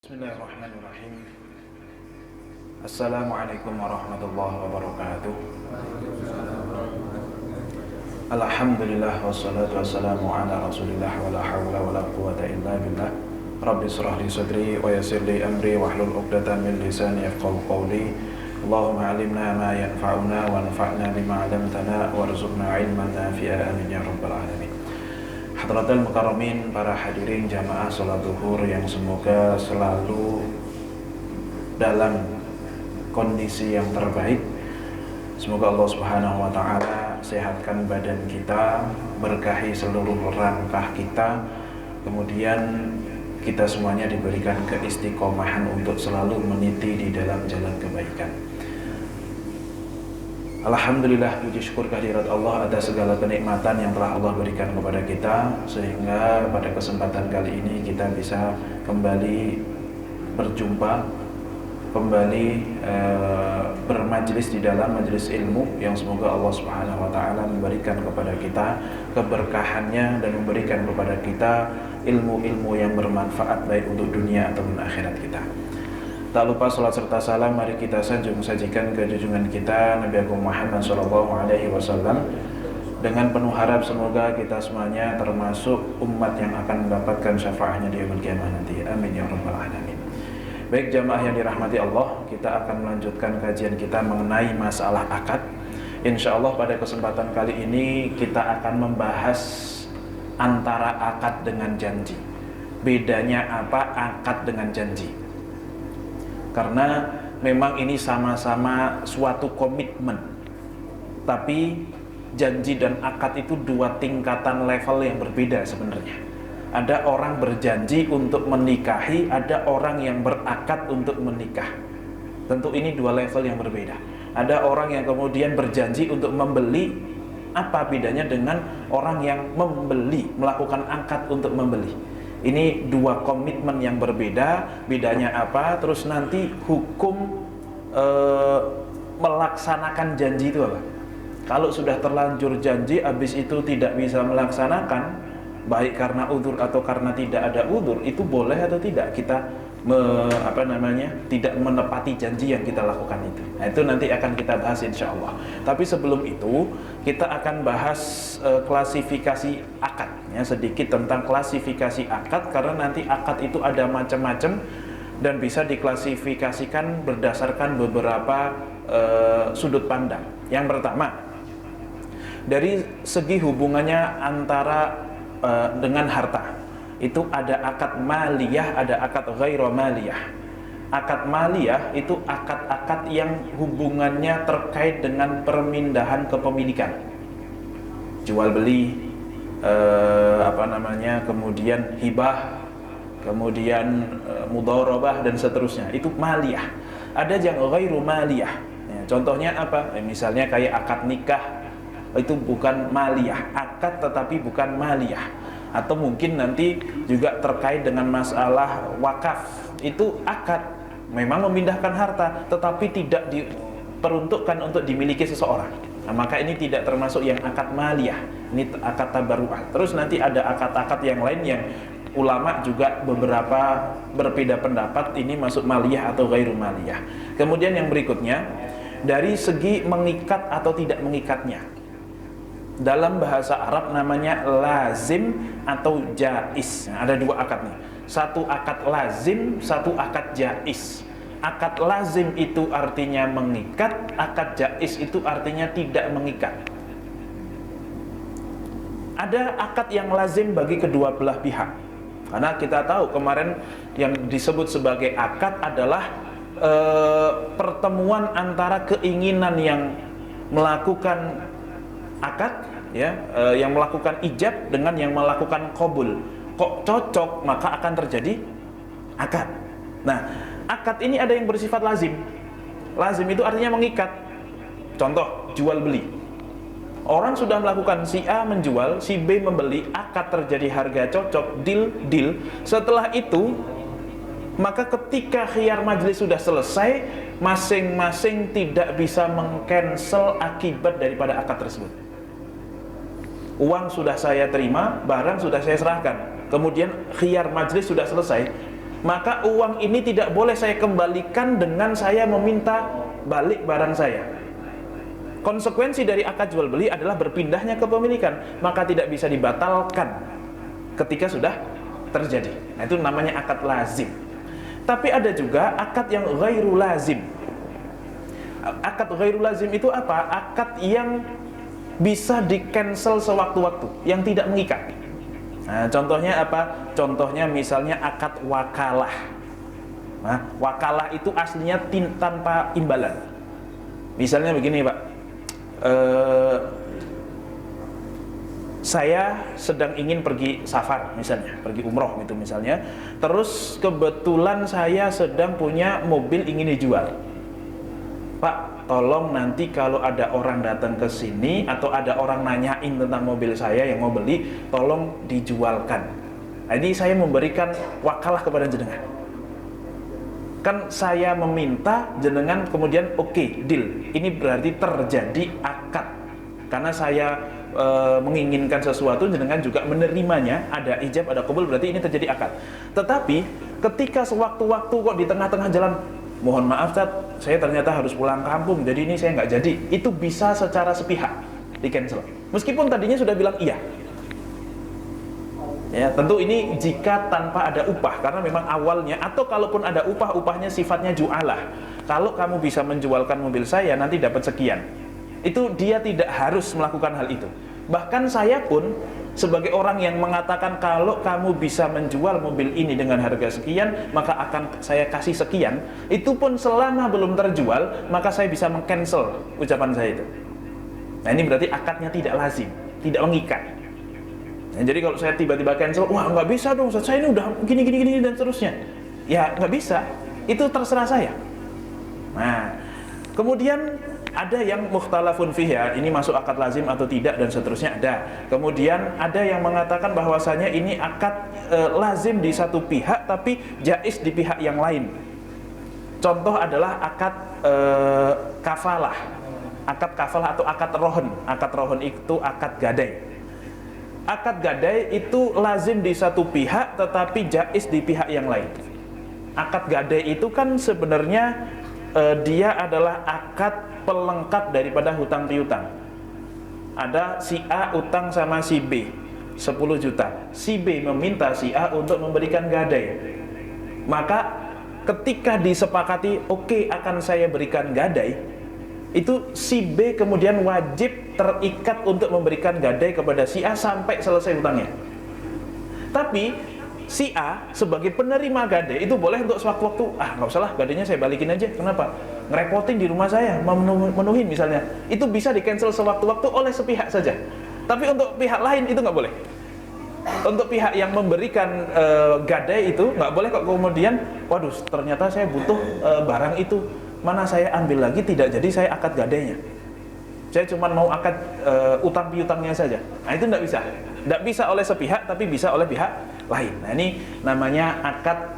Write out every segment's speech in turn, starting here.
Bismillahirrahmanirrahim. Assalamualaikum warahmatullahi wabarakatuh. Alhamdulillah wassalatu wassalamu ala rasulillah wa la hawla wa la quwata illa billah. Rabbi israh li sadri wa yassir li amri wahlul 'uqdatam min lisani yafqahu qawli. Allahumma 'allimna ma yanfa'una wa anfa'na bima 'allamtana warzuqna 'ilman nafi'a amin ya rabbal alamin. Hadratul Mukarramin, para hadirin jamaah salat zuhur yang semoga selalu dalam kondisi yang terbaik. Semoga Allah Subhanahu wa taala sehatkan badan kita, berkahi seluruh langkah kita, kemudian kita semuanya diberikan keistiqomahan untuk selalu meniti di dalam jalan kebaikan. Alhamdulillah, puji syukur kehadirat Allah atas segala kenikmatan yang telah Allah berikan kepada kita, sehingga pada kesempatan kali ini kita bisa kembali berjumpa, kembali bermajlis di dalam majlis ilmu yang semoga Allah Subhanahu wa taala memberikan kepada kita keberkahannya dan memberikan kepada kita ilmu-ilmu yang bermanfaat baik untuk dunia ataupun akhirat kita. Tak lupa salat serta salam mari kita sajikan ke junjungan kita Nabi Agung Muhammad SAW dengan penuh harap semoga kita semuanya termasuk umat yang akan mendapatkan syafaatnya di yaumul qiyamah nanti. Amin ya rabbal alamin. Baik jamaah yang dirahmati Allah, kita akan melanjutkan kajian kita mengenai masalah akad. Insyaallah pada kesempatan kali ini kita akan membahas antara akad dengan janji. Bedanya apa akad dengan janji? Karena memang ini sama-sama suatu komitmen, tapi janji dan akad itu dua tingkatan level yang berbeda sebenarnya. Ada orang berjanji untuk menikahi, ada orang yang berakad untuk menikah. Tentu ini dua level yang berbeda. Ada orang yang kemudian berjanji untuk membeli. Apa bedanya dengan orang yang membeli, melakukan akad untuk membeli? Ini dua komitmen yang berbeda. Bedanya apa? Terus nanti hukum melaksanakan janji itu apa? Kalau sudah terlanjur janji, habis itu tidak bisa melaksanakan, baik karena udzur atau karena tidak ada udzur, itu boleh atau tidak kita tidak menepati janji yang kita lakukan itu. Nah, itu nanti akan kita bahas insyaallah. Tapi sebelum itu kita akan bahas klasifikasi akad, ya, sedikit tentang klasifikasi akad, karena nanti akad itu ada macam-macam dan bisa diklasifikasikan berdasarkan beberapa sudut pandang. Yang pertama, dari segi hubungannya antara dengan harta. Itu ada akad maliyah, ada akad ghairu maliyah. Akad maliyah itu akad-akad yang hubungannya terkait dengan permindahan kepemilikan, jual beli, kemudian hibah, kemudian mudharabah dan seterusnya. Itu maliyah. Ada yang ghairu maliyah. Ya, contohnya apa? Misalnya kayak akad nikah, itu bukan maliyah, akad tetapi bukan maliyah. Atau mungkin nanti juga terkait dengan masalah wakaf, itu akad memang memindahkan harta tetapi tidak diperuntukkan untuk dimiliki seseorang. Nah, maka ini tidak termasuk yang akad maliyah, ini akad tabarru'ah. Terus nanti ada akad-akad yang lain yang ulama juga beberapa berbeda pendapat, ini masuk maliyah atau ghairu maliyah. Kemudian yang berikutnya, dari segi mengikat atau tidak mengikatnya. Dalam bahasa Arab namanya lazim atau jaiz. Nah, ada dua akad nih. Satu akad lazim, satu akad jaiz. Akad lazim itu artinya mengikat, akad jaiz itu artinya tidak mengikat. Ada akad yang lazim bagi kedua belah pihak. Karena kita tahu kemarin yang disebut sebagai akad adalah pertemuan antara keinginan yang melakukan akad, ya, yang melakukan ijab dengan yang melakukan qabul. Kok cocok, maka akan terjadi akad. Nah, akad ini ada yang bersifat lazim. Lazim itu artinya mengikat. Contoh, jual beli. Orang sudah melakukan, si A menjual, si B membeli, akad terjadi, harga cocok, deal. Setelah itu, maka ketika khiyar majlis sudah selesai, masing-masing tidak bisa meng-cancel akibat daripada akad tersebut. Uang sudah saya terima, barang sudah saya serahkan, kemudian khiyar majlis sudah selesai, maka uang ini tidak boleh saya kembalikan dengan saya meminta balik barang saya. Konsekuensi dari akad jual beli adalah berpindahnya kepemilikan, maka tidak bisa dibatalkan ketika sudah terjadi. Nah, itu namanya akad lazim. Tapi ada juga akad yang ghairu lazim. Akad ghairu lazim itu apa? Akad yang bisa di-cancel sewaktu-waktu, yang tidak mengikat. Nah, contohnya apa? Contohnya misalnya akad wakalah. Nah, wakalah itu aslinya tanpa imbalan. Misalnya begini, Pak. Saya sedang ingin pergi safar, misalnya pergi umroh gitu misalnya. Terus kebetulan saya sedang punya mobil ingin dijual. Pak, tolong nanti kalau ada orang datang ke sini atau ada orang nanyain tentang mobil saya yang mau beli, tolong dijualkan. Nah, ini saya memberikan wakalah kepada jenengan. Kan saya meminta, jenengan kemudian oke, deal. Ini berarti terjadi akad. Karena saya menginginkan sesuatu, jenengan juga menerimanya, ada ijab, ada qabul, berarti ini terjadi akad. Tetapi ketika sewaktu-waktu kok di tengah-tengah jalan, mohon maaf Ustaz, saya ternyata harus pulang kampung, jadi ini saya nggak jadi. Itu bisa secara sepihak di cancel, meskipun tadinya sudah bilang iya. Ya, tentu ini jika tanpa ada upah, karena memang awalnya, atau kalaupun ada upah, upahnya sifatnya ju'alah. Kalau kamu bisa menjualkan mobil saya, nanti dapat sekian. Itu dia tidak harus melakukan hal itu. Bahkan saya pun sebagai orang yang mengatakan kalau kamu bisa menjual mobil ini dengan harga sekian, maka akan saya kasih sekian. Itu pun selama belum terjual, maka saya bisa meng-cancel ucapan saya itu. Nah, ini berarti akadnya tidak lazim, tidak mengikat. Nah, jadi kalau saya tiba-tiba cancel, wah nggak bisa dong, saya ini udah gini dan seterusnya. Ya nggak bisa, itu terserah saya. Nah, kemudian ada yang mukhtalafun fihi, ya, ini masuk akad lazim atau tidak dan seterusnya ada. Kemudian ada yang mengatakan bahwasanya ini akad lazim di satu pihak tapi jaiz di pihak yang lain. Contoh adalah akad kafalah. Akad kafalah atau akad rohon. Akad rohon itu akad gadai. Akad gadai itu lazim di satu pihak tetapi jaiz di pihak yang lain. Akad gadai itu kan sebenarnya dia adalah akad pelengkap daripada hutang piutang. Ada si A utang sama si B 10 juta. Si B meminta si A untuk memberikan gadai. Maka ketika disepakati oke, akan saya berikan gadai, itu si B kemudian wajib terikat untuk memberikan gadai kepada si A sampai selesai hutangnya. Tapi si A sebagai penerima gadai itu boleh untuk sewaktu-waktu, nggak usah lah, gadainya saya balikin aja. Kenapa? Ngerepotin di rumah saya, memenuhin misalnya. Itu bisa di-cancel sewaktu-waktu oleh sepihak saja. Tapi untuk pihak lain itu nggak boleh. Untuk pihak yang memberikan gadai itu nggak boleh kok kemudian, waduh ternyata saya butuh barang itu, mana saya ambil lagi, tidak jadi saya akad gadainya. Saya cuma mau akad utang piutangnya saja. Nah, itu nggak bisa. Nggak bisa oleh sepihak, tapi bisa oleh pihak lain. Nah, ini namanya akad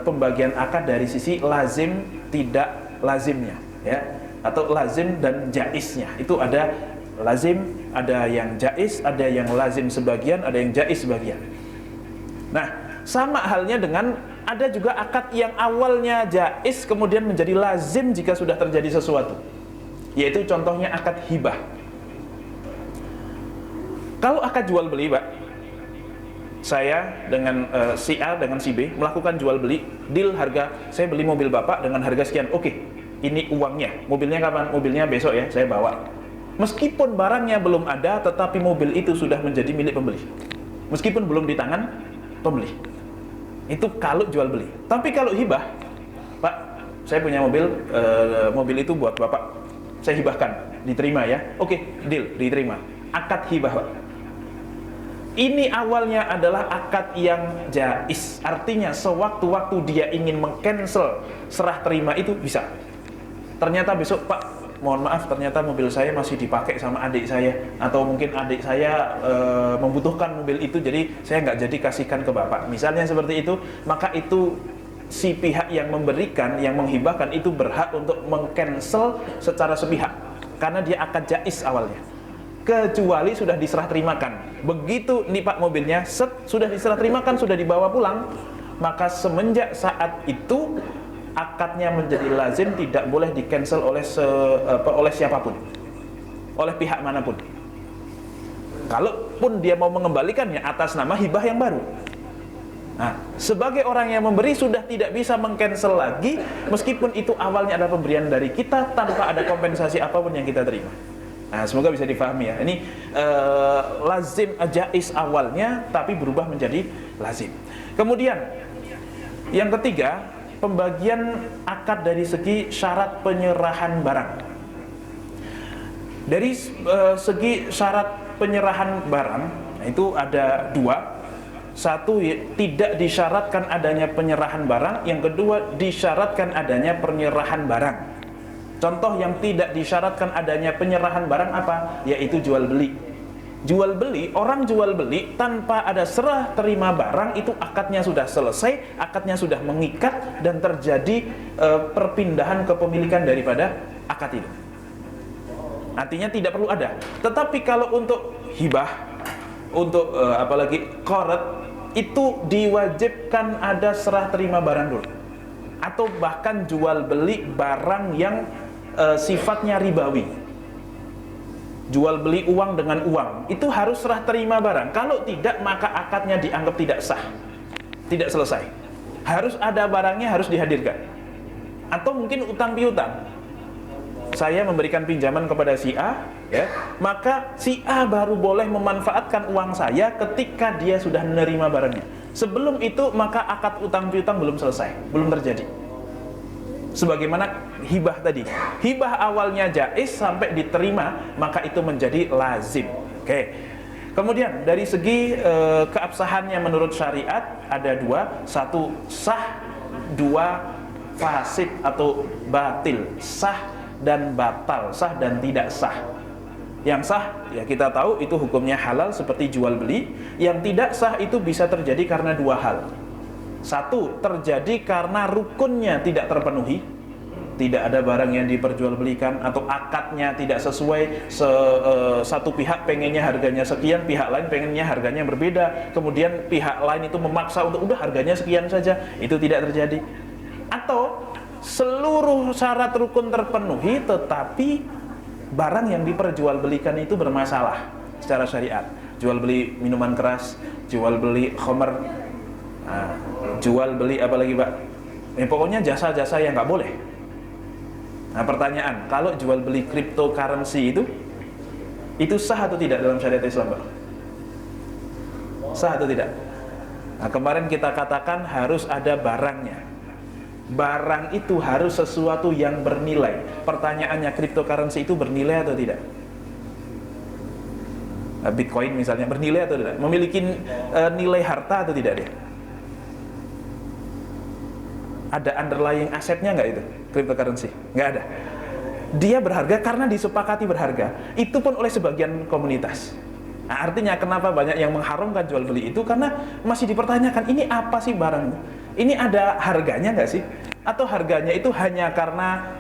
pembagian akad dari sisi lazim tidak lazimnya, ya, atau lazim dan jaiznya. Itu ada lazim, ada yang jaiz, ada yang lazim sebagian, ada yang jaiz sebagian. Nah, sama halnya dengan ada juga akad yang awalnya jaiz kemudian menjadi lazim jika sudah terjadi sesuatu. Yaitu contohnya akad hibah. Kalau akad jual beli, Pak, saya dengan si A dengan si B melakukan jual beli, deal harga, saya beli mobil Bapak dengan harga sekian. Oke, ini uangnya. Mobilnya kapan? Mobilnya besok ya, saya bawa. Meskipun barangnya belum ada, tetapi mobil itu sudah menjadi milik pembeli. Meskipun belum di tangan pembeli. Itu kalau jual beli. Tapi kalau hibah, Pak, saya punya mobil, mobil itu buat Bapak, saya hibahkan, diterima ya. Oke, deal, diterima. Akad hibah, Pak. Ini awalnya adalah akad yang jaiz. Artinya sewaktu-waktu dia ingin meng-cancel serah terima itu bisa. Ternyata besok, Pak, mohon maaf, ternyata mobil saya masih dipakai sama adik saya, atau mungkin adik saya membutuhkan mobil itu, jadi saya nggak jadi kasihkan ke Bapak. Misalnya seperti itu, maka itu si pihak yang memberikan, yang menghibahkan itu berhak untuk meng-cancel secara sepihak, karena dia akad jaiz awalnya. Kecuali sudah diserah terimakan. Begitu nih Pak mobilnya, sudah diserah terimakan, sudah dibawa pulang, maka semenjak saat itu akadnya menjadi lazim, tidak boleh di cancel oleh siapapun, oleh pihak manapun. Kalaupun dia mau mengembalikannya atas nama hibah yang baru. Nah, sebagai orang yang memberi sudah tidak bisa meng-cancel lagi, meskipun itu awalnya adalah pemberian dari kita tanpa ada kompensasi apapun yang kita terima. Nah, semoga bisa difahami ya. Ini lazim jaiz awalnya, tapi berubah menjadi lazim. Kemudian yang ketiga, pembagian akad dari segi syarat penyerahan barang. Dari segi syarat penyerahan barang, nah itu ada dua. Satu, tidak disyaratkan adanya penyerahan barang. Yang kedua, disyaratkan adanya penyerahan barang. Contoh yang tidak disyaratkan adanya penyerahan barang apa? Yaitu jual beli. Jual beli, orang jual beli tanpa ada serah terima barang, itu akadnya sudah selesai, akadnya sudah mengikat, dan terjadi perpindahan kepemilikan daripada akad itu. Artinya tidak perlu ada. Tetapi kalau untuk hibah, untuk apalagi qard, itu diwajibkan ada serah terima barang dulu, atau bahkan jual beli barang yang sifatnya ribawi, jual beli uang dengan uang, itu harus serah terima barang. Kalau tidak, maka akadnya dianggap tidak sah, tidak selesai. Harus ada barangnya, harus dihadirkan. Atau mungkin utang piutang, saya memberikan pinjaman kepada si A, ya, maka si A baru boleh memanfaatkan uang saya ketika dia sudah menerima barangnya. Sebelum itu, maka akad utang piutang belum selesai, belum terjadi. Sebagaimana hibah tadi, hibah awalnya jaiz sampai diterima, maka itu menjadi lazim. Oke. Kemudian dari segi keabsahannya menurut syariat ada dua. Satu, sah. Dua, fasid atau batil. Sah dan batal, sah dan tidak sah. Yang sah, ya kita tahu itu hukumnya halal seperti jual beli. Yang tidak sah itu bisa terjadi karena dua hal. Satu, terjadi karena rukunnya tidak terpenuhi, tidak ada barang yang diperjualbelikan, atau akadnya tidak sesuai. Satu pihak pengennya harganya sekian, pihak lain pengennya harganya berbeda, kemudian pihak lain itu memaksa untuk udah harganya sekian saja, itu tidak terjadi. Atau seluruh syarat rukun terpenuhi, tetapi barang yang diperjualbelikan itu bermasalah secara syariat. Jual beli minuman keras, jual beli khamr, jual beli apa lagi Pak? Pokoknya jasa-jasa yang nggak boleh. Nah, pertanyaan, kalau jual beli cryptocurrency itu sah atau tidak dalam syariat Islam, Pak? Sah atau tidak? Nah, kemarin kita katakan harus ada barangnya. Barang itu harus sesuatu yang bernilai. Pertanyaannya, cryptocurrency itu bernilai atau tidak? Bitcoin misalnya bernilai atau tidak? Memiliki nilai harta atau tidak dia? Ada underlying asetnya nggak itu cryptocurrency? Nggak ada. Dia berharga karena disepakati berharga. Itu pun oleh sebagian komunitas. Nah, artinya kenapa banyak yang mengharamkan jual beli itu, karena masih dipertanyakan ini apa sih barang? Ini ada harganya nggak sih? Atau harganya itu hanya karena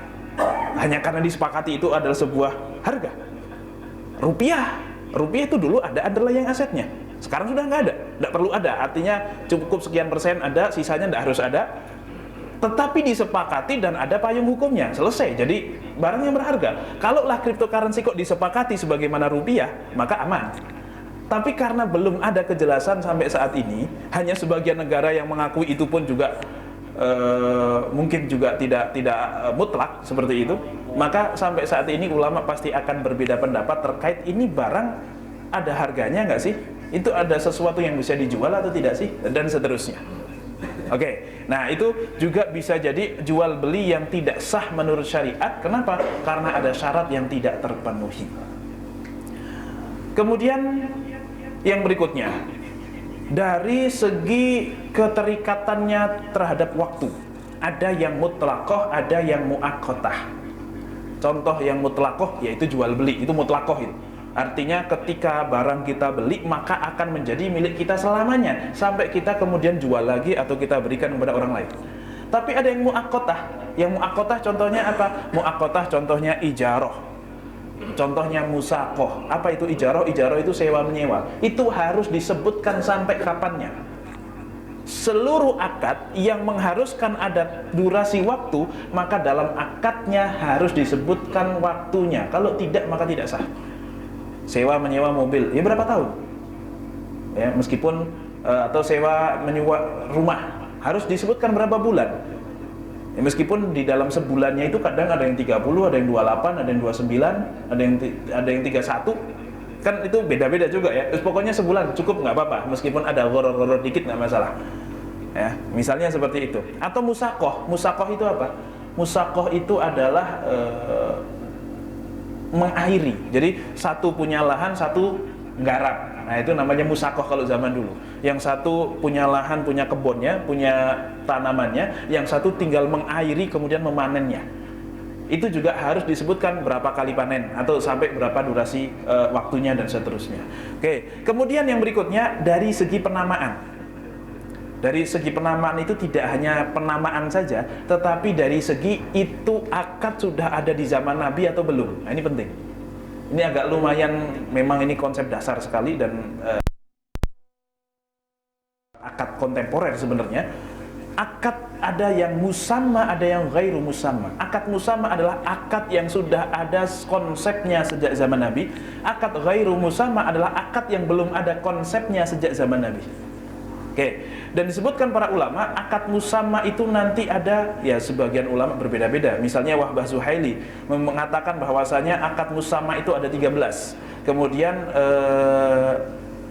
disepakati itu adalah sebuah harga? Rupiah itu dulu ada underlying asetnya. Sekarang sudah nggak ada, nggak perlu ada. Artinya cukup sekian persen ada, sisanya nggak harus ada. Tetapi disepakati dan ada payung hukumnya, selesai. Jadi barang yang berharga. Kalaulah cryptocurrency kok disepakati sebagaimana rupiah, maka aman. Tapi karena belum ada kejelasan sampai saat ini, hanya sebagian negara yang mengakui, itu pun juga mungkin juga tidak mutlak seperti itu, maka sampai saat ini ulama pasti akan berbeda pendapat terkait ini barang ada harganya nggak sih? Itu ada sesuatu yang bisa dijual atau tidak sih? Dan seterusnya. Oke, nah itu juga bisa jadi jual beli yang tidak sah menurut syariat. Kenapa? Karena ada syarat yang tidak terpenuhi. Kemudian yang berikutnya, dari segi keterikatannya terhadap waktu, ada yang mutlaqah, ada yang muaqqatah. Contoh yang mutlaqah yaitu jual beli, itu mutlaqah itu. Artinya ketika barang kita beli, maka akan menjadi milik kita selamanya sampai kita kemudian jual lagi atau kita berikan kepada orang lain. Tapi ada yang muaqqatah. Yang muaqqatah contohnya apa? Muaqqatah contohnya ijarah. Contohnya musaqah. Apa itu ijarah? Ijarah itu sewa menyewa. Itu harus disebutkan sampai kapannya. seluruh akad yang mengharuskan ada durasi waktu, maka dalam akadnya harus disebutkan waktunya. Kalau tidak, maka tidak sah. Sewa menyewa mobil, ya berapa tahun? Ya, meskipun atau sewa menyewa rumah, harus disebutkan berapa bulan. Ya, meskipun di dalam sebulannya itu kadang ada yang 30, ada yang 28, ada yang 29, ada yang 31. Kan itu beda-beda juga ya. Terus pokoknya sebulan cukup, nggak apa-apa, meskipun ada goror-goror dikit nggak masalah. Ya, misalnya seperti itu. Atau musakoh. Musakoh itu apa? Musakoh itu adalah mengairi. Jadi satu punya lahan, satu garap. Nah, itu namanya musakoh kalau zaman dulu. Yang satu punya lahan, punya kebunnya, punya tanamannya, yang satu tinggal mengairi kemudian memanennya. Itu juga harus disebutkan berapa kali panen atau sampai berapa durasi waktunya dan seterusnya. Oke, kemudian yang berikutnya dari segi penamaan. Dari segi penamaan itu tidak hanya penamaan saja, tetapi dari segi itu akad sudah ada di zaman Nabi atau belum. Nah, ini penting. Ini agak lumayan, memang ini konsep dasar sekali dan akad kontemporer sebenarnya. Akad ada yang musamma, ada yang ghairu musamma. Akad musamma adalah akad yang sudah ada konsepnya sejak zaman Nabi. Akad ghairu musamma adalah akad yang belum ada konsepnya sejak zaman Nabi. Oke, dan disebutkan para ulama, akad musamma itu nanti ada, ya sebagian ulama berbeda-beda. Misalnya Wahbah Zuhaili mengatakan bahwasanya akad musamma itu ada 13. Kemudian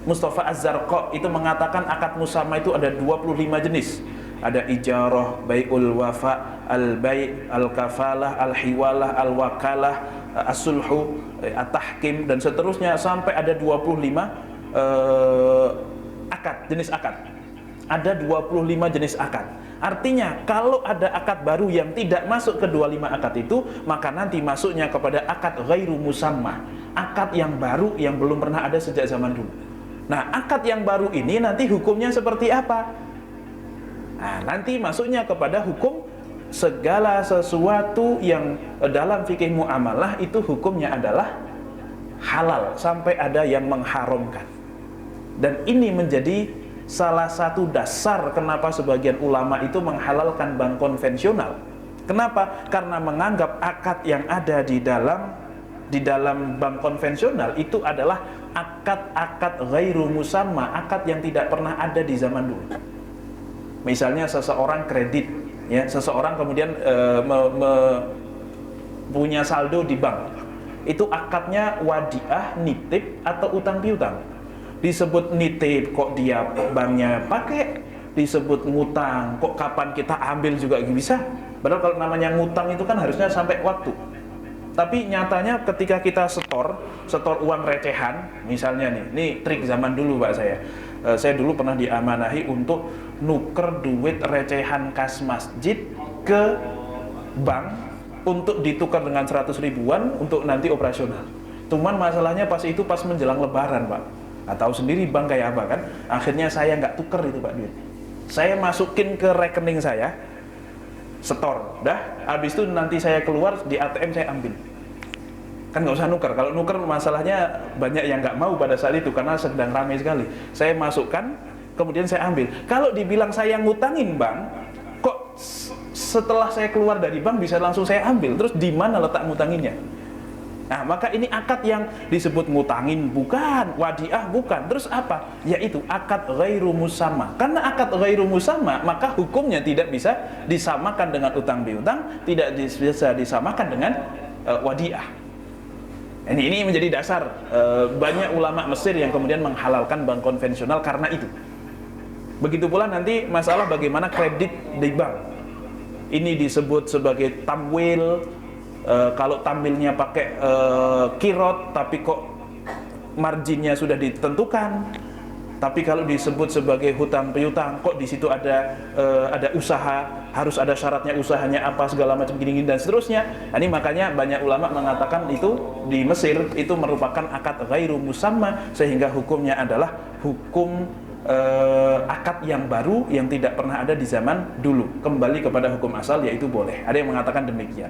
Mustafa Az-Zarqa itu mengatakan akad musamma itu ada 25 jenis. Ada ijarah, bai'ul wafa, al-bai', al-kafalah, al-hiwalah, al-wakalah, as-sulhu, at-tahkim dan seterusnya sampai ada 25 akad, jenis akad. Ada 25 jenis akad. Artinya kalau ada akad baru yang tidak masuk ke 25 akad itu, maka nanti masuknya kepada akad ghairu musamma, akad yang baru yang belum pernah ada sejak zaman dulu. Nah, akad yang baru ini nanti hukumnya seperti apa? Nah, nanti masuknya kepada hukum segala sesuatu yang dalam fikih muamalah itu hukumnya adalah halal sampai ada yang mengharamkan. Dan ini menjadi salah satu dasar kenapa sebagian ulama itu menghalalkan bank konvensional. Kenapa? Karena menganggap akad yang ada di dalam bank konvensional itu adalah akad-akad ghairu musamma, akad yang tidak pernah ada di zaman dulu. Misalnya seseorang kredit, ya, seseorang kemudian punya saldo di bank. Itu akadnya wadiah, nitip atau utang piutang. Disebut nitip kok dia banknya pakai, disebut ngutang kok kapan kita ambil juga bisa. Padahal kalau namanya ngutang itu kan harusnya sampai waktu. Tapi nyatanya ketika kita setor uang recehan, misalnya ini trik zaman dulu Pak saya dulu pernah diamanahi untuk nuker duit recehan kas masjid ke bank untuk ditukar dengan 100 ribuan untuk nanti operasional. Cuman masalahnya pas menjelang lebaran Pak. Tahu sendiri bank kayak apa kan? Akhirnya saya nggak tuker itu Pak duit. Saya masukin ke rekening saya, setor, habis itu nanti saya keluar di ATM saya ambil. Kan nggak usah nuker. Kalau nuker masalahnya banyak yang nggak mau pada saat itu karena sedang ramai sekali. Saya masukkan, kemudian saya ambil. Kalau dibilang saya ngutangin bank, kok setelah saya keluar dari bank bisa langsung saya ambil? Terus di mana letak ngutanginnya? Nah, maka ini akad yang disebut ngutangin bukan, wadiah bukan. Terus apa? Yaitu akad ghairu musamma. Karena akad ghairu musamma, maka hukumnya tidak bisa disamakan dengan utang piutang, tidak bisa disamakan dengan wadiah. Ini menjadi dasar banyak ulama Mesir yang kemudian menghalalkan bank konvensional karena itu. Begitu pula nanti masalah bagaimana kredit di bank. Ini disebut sebagai tamwil. Kalau tampilnya pakai kirot tapi kok marginnya sudah ditentukan. Tapi kalau disebut sebagai hutang piutang, kok di situ ada usaha, harus ada syaratnya, usahanya apa segala macam gini dan seterusnya. Nah, ini makanya banyak ulama mengatakan itu di Mesir itu merupakan akad ghairu musamma, sehingga hukumnya adalah hukum akad yang baru yang tidak pernah ada di zaman dulu, kembali kepada hukum asal, yaitu boleh. Ada yang mengatakan demikian.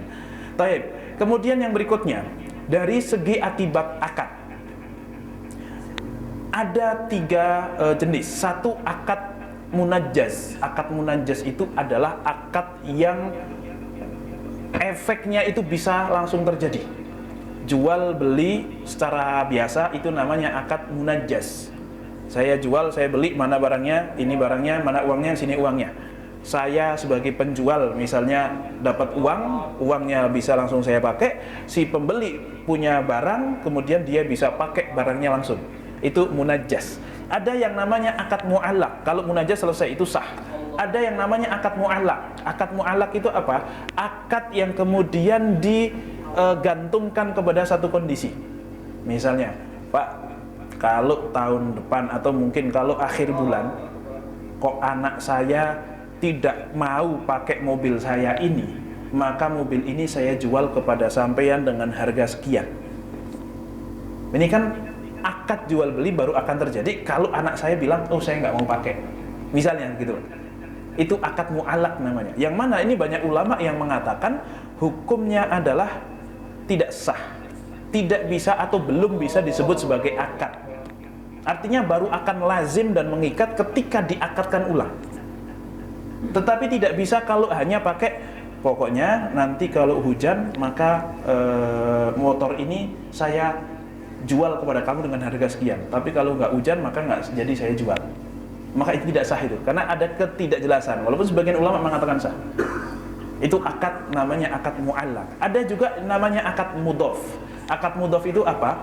Taib. Kemudian yang berikutnya, dari segi akibat akad ada 3 jenis. Satu, akad munajjaz. Akad munajjaz itu adalah akad yang efeknya itu bisa langsung terjadi. Jual beli secara biasa itu namanya akad munajjaz. Saya jual, saya beli, mana barangnya, ini barangnya, mana uangnya, sini uangnya. Saya sebagai penjual misalnya dapat uangnya bisa langsung saya pakai. Si pembeli punya barang, kemudian dia bisa pakai barangnya langsung. Itu munajjaz. Ada yang namanya akad mu'allaq. Kalau munajjaz selesai itu sah. Ada yang namanya akad mu'allaq. Akad mu'allaq itu apa? Akad yang kemudian digantungkan kepada satu kondisi. Misalnya, Pak, kalau tahun depan atau mungkin kalau akhir bulan kok anak saya tidak mau pakai mobil saya ini, maka mobil ini saya jual kepada sampean dengan harga sekian. Ini kan akad jual beli baru akan terjadi kalau anak saya bilang, oh saya nggak mau pakai, misalnya gitu. Itu akad mu'allaq namanya. Yang mana ini banyak ulama yang mengatakan hukumnya adalah tidak sah, tidak bisa atau belum bisa disebut sebagai akad. Artinya baru akan lazim dan mengikat ketika diakadkan ulang. Tetapi tidak bisa kalau hanya pakai, pokoknya nanti kalau hujan maka motor ini saya jual kepada kamu dengan harga sekian. Tapi kalau nggak hujan maka nggak jadi saya jual. Maka itu tidak sah itu, karena ada ketidakjelasan. Walaupun sebagian ulama mengatakan sah. Itu akad, namanya akad mu'allaq. Ada juga namanya akad mudhof. Akad mudhof itu apa?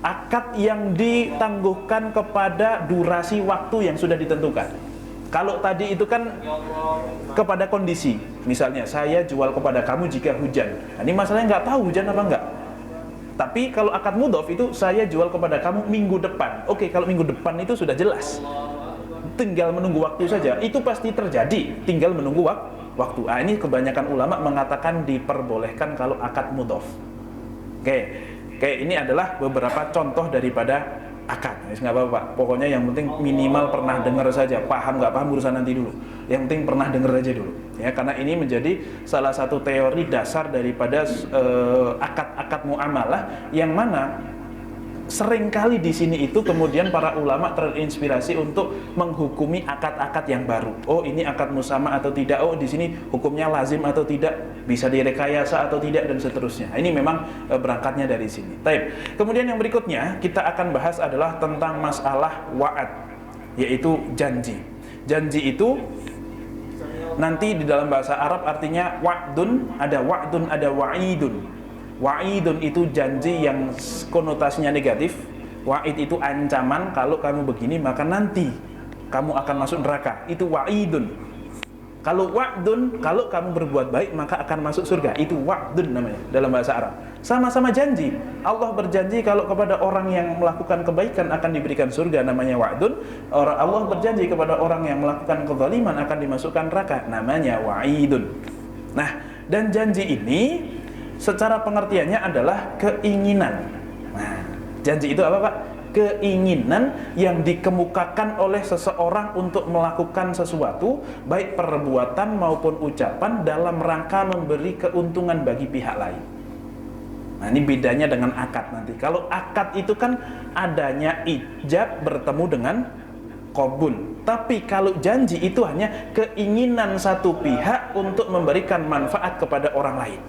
Akad yang ditangguhkan kepada durasi waktu yang sudah ditentukan. Kalau tadi itu kan kepada kondisi, misalnya saya jual kepada kamu jika hujan. Nah, ini masalahnya nggak tahu hujan apa enggak. Tapi kalau akad mudhof itu saya jual kepada kamu minggu depan. Oke, kalau minggu depan itu sudah jelas. Tinggal menunggu waktu saja. Itu pasti terjadi. Tinggal menunggu waktu. Nah, ini kebanyakan ulama mengatakan diperbolehkan kalau akad mudhof. Oke, ini adalah beberapa contoh daripada akad. Nggak apa-apa, pokoknya yang penting minimal pernah dengar saja. Paham nggak paham urusan nanti dulu. Yang penting pernah dengar aja dulu. Ya, karena ini menjadi salah satu teori dasar daripada akad-akad muamalah, yang mana seringkali di sini itu kemudian para ulama terinspirasi untuk menghukumi akad-akad yang baru. Oh, ini akad musama atau tidak? Oh, di sini hukumnya lazim atau tidak? Bisa direkayasa atau tidak, dan seterusnya. Ini memang berangkatnya dari sini. Baik. Kemudian yang berikutnya kita akan bahas adalah tentang masalah wa'ad, yaitu janji. Janji itu nanti di dalam bahasa Arab artinya wa'dun, ada wa'idun. Wa'idun itu janji yang konotasinya negatif. Wa'id itu ancaman, kalau kamu begini maka nanti kamu akan masuk neraka. Itu wa'idun. Kalau wa'dun, kalau kamu berbuat baik maka akan masuk surga. Itu wa'dun namanya dalam bahasa Arab. Sama-sama janji. Allah berjanji kalau kepada orang yang melakukan kebaikan akan diberikan surga, namanya wa'dun. Allah berjanji kepada orang yang melakukan kezaliman akan dimasukkan neraka, namanya wa'idun. Nah, dan janji ini secara pengertiannya adalah keinginan. Nah, janji itu apa, Pak? Keinginan yang dikemukakan oleh seseorang untuk melakukan sesuatu, baik perbuatan maupun ucapan, dalam rangka memberi keuntungan bagi pihak lain. Nah, ini bedanya dengan akad nanti. Kalau akad itu kan adanya ijab bertemu dengan qabul. Tapi kalau janji itu hanya keinginan satu pihak untuk memberikan manfaat kepada orang lain.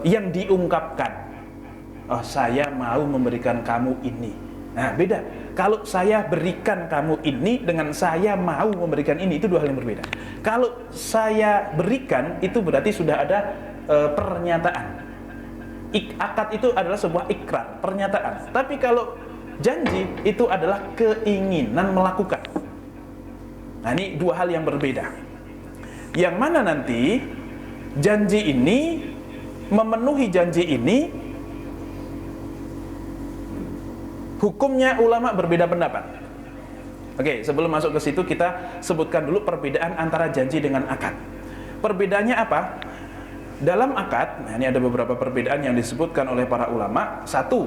Yang diungkapkan, oh saya mau memberikan kamu ini. Nah, beda. Kalau saya berikan kamu ini dengan saya mau memberikan ini, itu dua hal yang berbeda. Kalau saya berikan, itu berarti sudah ada pernyataan. Akad itu adalah sebuah ikrar, pernyataan. Tapi kalau janji itu adalah keinginan melakukan. Nah, ini dua hal yang berbeda. Yang mana nanti janji ini, memenuhi janji ini, hukumnya ulama berbeda pendapat. Oke, sebelum masuk ke situ kita sebutkan dulu perbedaan antara janji dengan akad. Perbedaannya apa? Dalam akad, nah ini ada beberapa perbedaan yang disebutkan oleh para ulama. Satu,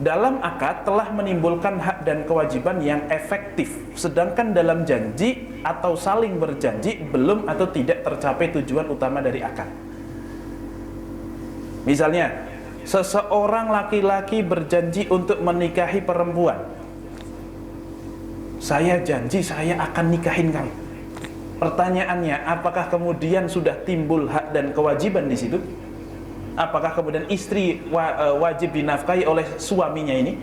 dalam akad telah menimbulkan hak dan kewajiban yang efektif, sedangkan dalam janji atau saling berjanji belum atau tidak tercapai tujuan utama dari akad. Misalnya, seseorang laki-laki berjanji untuk menikahi perempuan. saya janji saya akan nikahin kamu. Pertanyaannya, apakah kemudian sudah timbul hak dan kewajiban di situ? Apakah kemudian istri wajib dinafkahi oleh suaminya ini?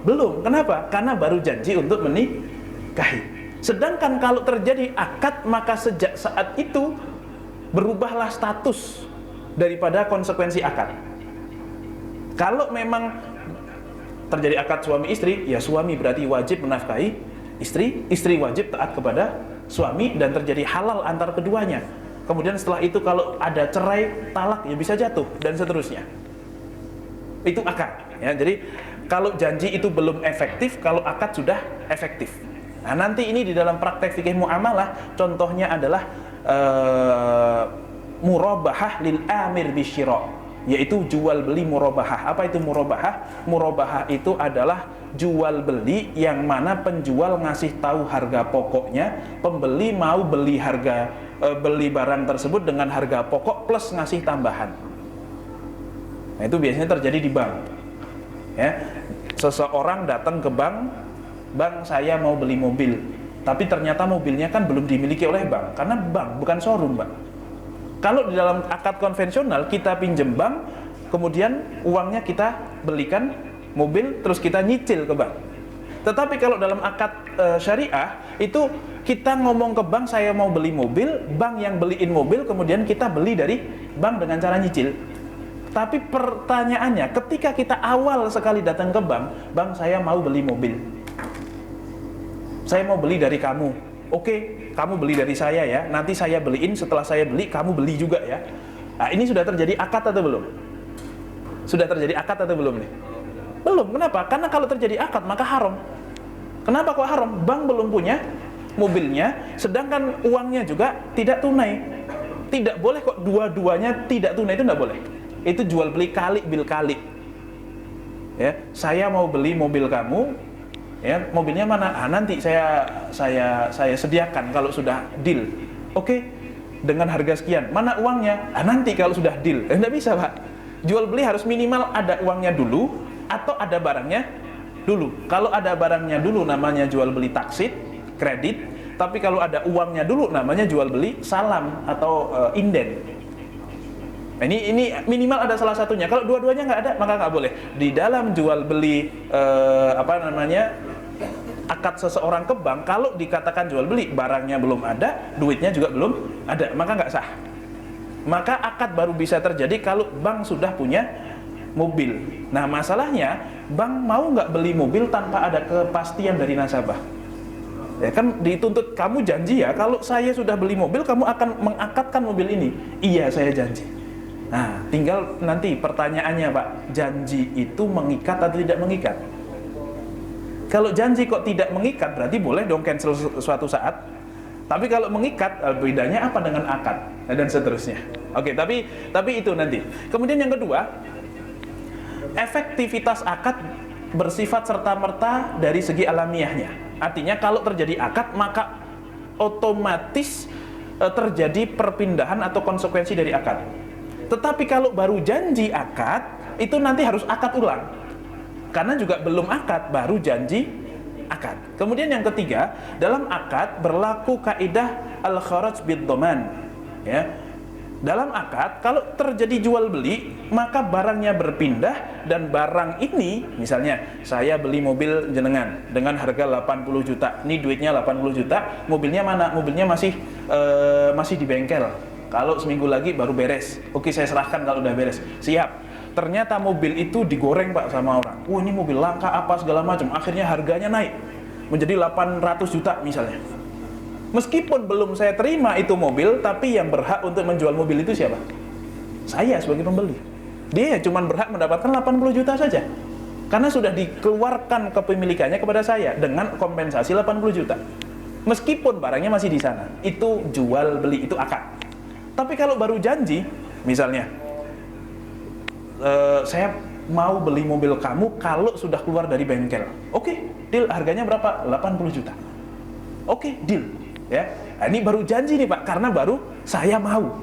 Belum. Kenapa? Karena baru janji untuk menikahi. Sedangkan kalau terjadi akad, maka sejak saat itu berubahlah status daripada konsekuensi akad. Kalau memang terjadi akad suami istri, ya suami berarti wajib menafkahi istri, istri wajib taat kepada suami, dan terjadi halal antar keduanya. Kemudian setelah itu kalau ada cerai, talak, ya bisa jatuh, dan seterusnya. Itu akad, ya. Jadi kalau janji itu belum efektif, kalau akad sudah efektif. Nah, nanti ini di dalam praktek fikih muamalah, contohnya adalah murabahah lil amir bisyira, yaitu jual beli murabahah. Apa itu murabahah? Murabahah itu adalah jual beli yang mana penjual ngasih tahu harga pokoknya, pembeli mau beli beli barang tersebut dengan harga pokok plus ngasih tambahan. Nah, itu biasanya terjadi di bank. Ya, seseorang datang ke bank, "Bang, saya mau beli mobil." Tapi ternyata mobilnya kan belum dimiliki oleh bank, karena bank bukan showroom, Bang. Kalau di dalam akad konvensional kita pinjem bank, kemudian uangnya kita belikan mobil, terus kita nyicil ke bank. Tetapi kalau dalam akad syariah itu kita ngomong ke bank, saya mau beli mobil, bank yang beliin mobil, kemudian kita beli dari bank dengan cara nyicil. Tapi pertanyaannya, ketika kita awal sekali datang ke bank, "Bang, saya mau beli mobil, saya mau beli dari kamu." "Oke, kamu beli dari saya ya, nanti saya beliin, setelah saya beli, kamu beli juga ya." Nah, ini sudah terjadi akad atau belum? Sudah terjadi akad atau belum nih? Belum. Kenapa? Karena kalau terjadi akad maka haram. Kenapa kok haram? Bank belum punya mobilnya, sedangkan uangnya juga tidak tunai. Tidak boleh kok dua-duanya tidak tunai, itu tidak boleh. Itu jual beli kali bil kali. Ya, saya mau beli mobil kamu, ya, mobilnya mana? Ah, nanti saya sediakan kalau sudah deal. Oke, dengan harga sekian. Mana uangnya? Ah, nanti kalau sudah deal. Tidak bisa, Pak. Jual beli harus minimal ada uangnya dulu atau ada barangnya dulu. Kalau ada barangnya dulu namanya jual beli taksid, kredit. Tapi kalau ada uangnya dulu namanya jual beli salam atau inden. Nah, ini minimal ada salah satunya. Kalau dua-duanya nggak ada, maka nggak boleh. Di dalam jual beli akad seseorang ke bank, kalau dikatakan jual beli, barangnya belum ada, duitnya juga belum ada, maka nggak sah. Maka akad baru bisa terjadi kalau bank sudah punya mobil. Nah, masalahnya bank mau nggak beli mobil tanpa ada kepastian dari nasabah. Ya kan dituntut, kamu janji ya kalau saya sudah beli mobil kamu akan mengakadkan mobil ini. Iya, saya janji. Nah, tinggal nanti pertanyaannya, Pak, janji itu mengikat atau tidak mengikat? Kalau janji kok tidak mengikat, berarti boleh dong cancel suatu saat. Tapi kalau mengikat, bedanya apa dengan akad? Dan seterusnya. Oke, tapi itu nanti. Kemudian yang kedua, efektivitas akad bersifat serta-merta dari segi alamiahnya. Artinya kalau terjadi akad, maka otomatis terjadi perpindahan atau konsekuensi dari akad. Tetapi kalau baru janji akad, itu nanti harus akad ulang. Karena juga belum akad, baru janji akad. Kemudian yang ketiga, dalam akad berlaku kaidah al-kharaj bid-dhaman. Ya. Dalam akad, kalau terjadi jual beli, maka barangnya berpindah, dan barang ini, misalnya saya beli mobil jenengan dengan harga 80 juta. Ini duitnya 80 juta, mobilnya mana? Mobilnya masih di bengkel. Kalau seminggu lagi baru beres. Oke, saya serahkan kalau udah beres. Siap. Ternyata mobil itu digoreng, Pak, sama orang. Wah, ini mobil langka apa segala macam. Akhirnya harganya naik menjadi 800 juta misalnya. Meskipun belum saya terima itu mobil, tapi yang berhak untuk menjual mobil itu siapa? Saya sebagai pembeli. Dia cuma berhak mendapatkan 80 juta saja. Karena sudah dikeluarkan kepemilikannya kepada saya dengan kompensasi 80 juta. Meskipun barangnya masih di sana. Itu jual beli, itu akad. Tapi kalau baru janji, misalnya saya mau beli mobil kamu kalau sudah keluar dari bengkel. Oke, deal, harganya berapa? 80 juta. Oke, deal. Ya, nah, ini baru janji nih, Pak, karena baru saya mau.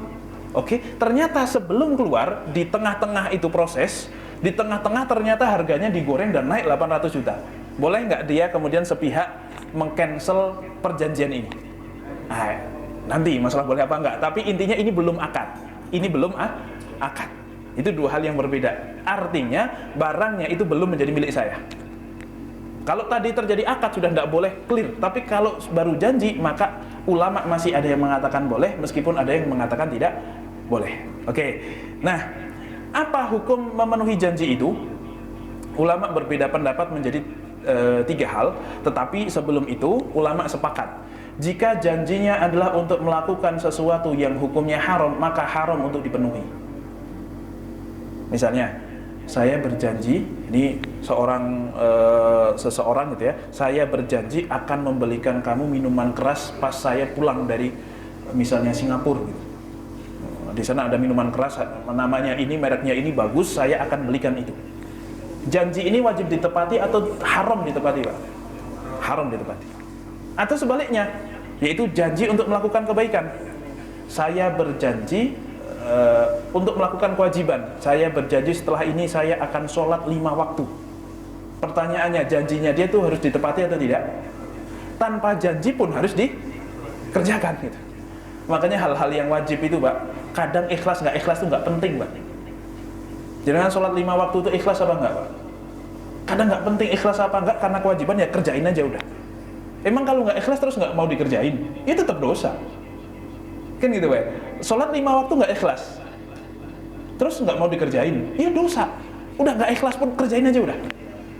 Oke, ternyata sebelum keluar, di tengah-tengah itu proses, di tengah-tengah ternyata harganya digoreng dan naik 800 juta. Boleh nggak dia kemudian sepihak mengcancel perjanjian ini. Nah, nanti masalah boleh apa enggak, tapi intinya ini belum akad. Ini belum akad. Itu dua hal yang berbeda. Artinya barangnya itu belum menjadi milik saya. Kalau tadi terjadi akad sudah tidak boleh, clear. Tapi kalau baru janji, maka ulama masih ada yang mengatakan boleh, meskipun ada yang mengatakan tidak boleh. Oke. Nah, apa hukum memenuhi janji itu? Ulama berbeda pendapat menjadi 3 hal. Tetapi sebelum itu, ulama sepakat, jika janjinya adalah untuk melakukan sesuatu yang hukumnya haram, maka haram untuk dipenuhi. Misalnya, saya berjanji, ini seseorang gitu ya, saya berjanji akan membelikan kamu minuman keras pas saya pulang dari misalnya Singapura gitu. Di sana ada minuman keras, namanya ini, mereknya ini bagus, saya akan belikan itu. Janji ini wajib ditepati atau haram ditepati, Pak? Haram ditepati. Atau sebaliknya, yaitu janji untuk melakukan kebaikan. Saya berjanji untuk melakukan kewajiban. Saya berjanji setelah ini saya akan sholat 5 waktu. Pertanyaannya, janjinya dia tuh harus ditepati atau tidak? Tanpa janji pun harus dikerjakan gitu. Makanya hal-hal yang wajib itu, Pak, kadang ikhlas nggak ikhlas itu nggak penting, Pak. Jangan sholat 5 waktu itu ikhlas apa enggak, Pak? Kadang nggak penting ikhlas apa enggak, karena kewajiban ya kerjain aja udah. Emang kalau nggak ikhlas terus nggak mau dikerjain, itu tetap dosa. Kan gitu, Pak. Sholat 5 waktu nggak ikhlas, terus nggak mau dikerjain, ya dosa. Udah nggak ikhlas pun kerjain aja udah.